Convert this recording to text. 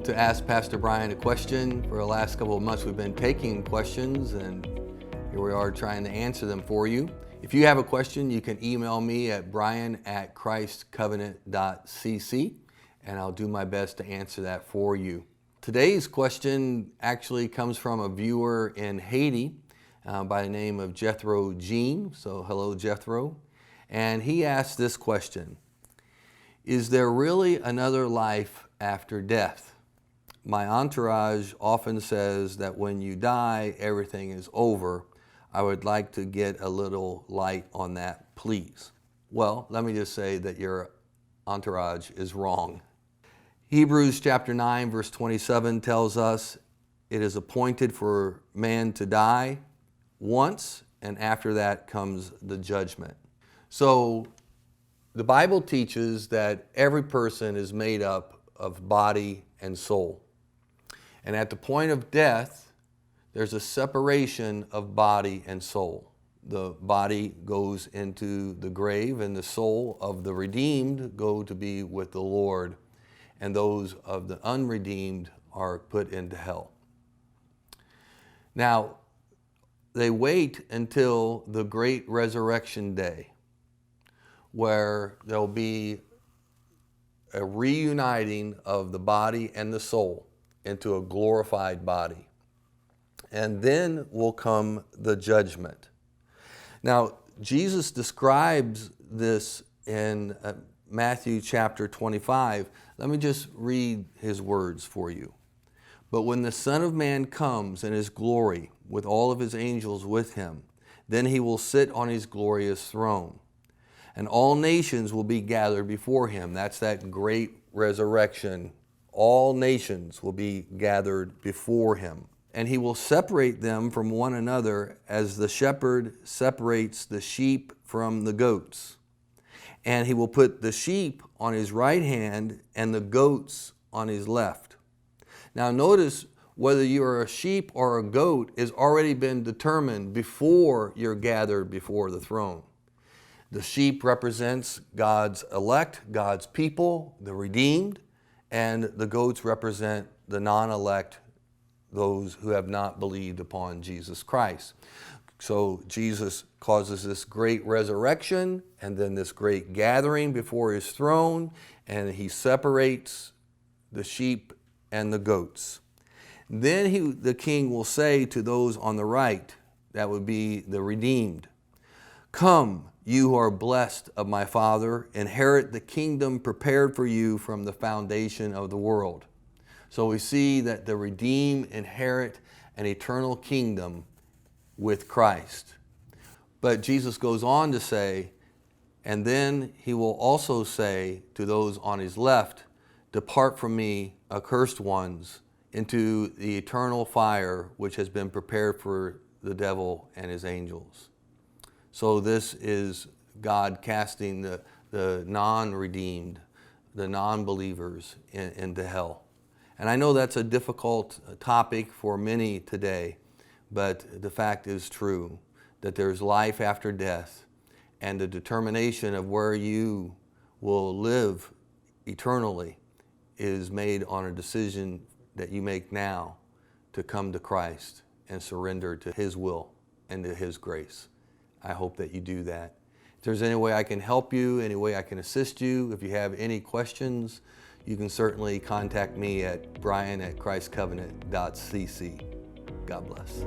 to ask Pastor Brian a question. For the last couple of months, we've been taking questions, and here we are trying to answer them for you. If you have a question, you can email me at brian@christcovenant.cc, and I'll do my best to answer that for you. Today's question actually comes from a viewer in Haiti by the name of Jethro Jean. So hello, Jethro. And he asked this question: is there really another life after death? My entourage often says that when you die, everything is over. I would like to get a little light on that, please. Well, let me just say that your entourage is wrong. Hebrews chapter 9, verse 27 tells us it is appointed for man to die once, and after that comes the judgment. So the Bible teaches that every person is made up of body and soul. And at the point of death, there's a separation of body and soul. The body goes into the grave, and the soul of the redeemed go to be with the Lord, and those of the unredeemed are put into hell. Now, they wait until the great resurrection day, where there'll be a reuniting of the body and the soul into a glorified body. And then will come the judgment. Now, Jesus describes this in Matthew chapter 25. Let me just read his words for you. But when the Son of Man comes in his glory with all of his angels with him, then he will sit on his glorious throne. And all nations will be gathered before him. That's that great resurrection. All nations will be gathered before him. And he will separate them from one another as the shepherd separates the sheep from the goats. And he will put the sheep on his right hand and the goats on his left. Now notice, whether you are a sheep or a goat has already been determined before you're gathered before the throne. The sheep represents God's elect, God's people, the redeemed, and the goats represent the non-elect, those who have not believed upon Jesus Christ. So Jesus causes this great resurrection and then this great gathering before his throne, and he separates the sheep and the goats. Then the king will say to those on the right, that would be the redeemed, "Come, you who are blessed of my Father, inherit the kingdom prepared for you from the foundation of the world." So we see that the redeemed inherit an eternal kingdom with Christ. But Jesus goes on to say, and then he will also say to those on his left, "Depart from me, accursed ones, into the eternal fire which has been prepared for the devil and his angels." So this is God casting the non-redeemed, the non-believers into hell. And I know that's a difficult topic for many today, but the fact is true, that there's life after death, and the determination of where you will live eternally is made on a decision that you make now to come to Christ and surrender to his will and to his grace. I hope that you do that. If there's any way I can help you, any way I can assist you, if you have any questions, you can certainly contact me at brian@christcovenant.cc. God bless.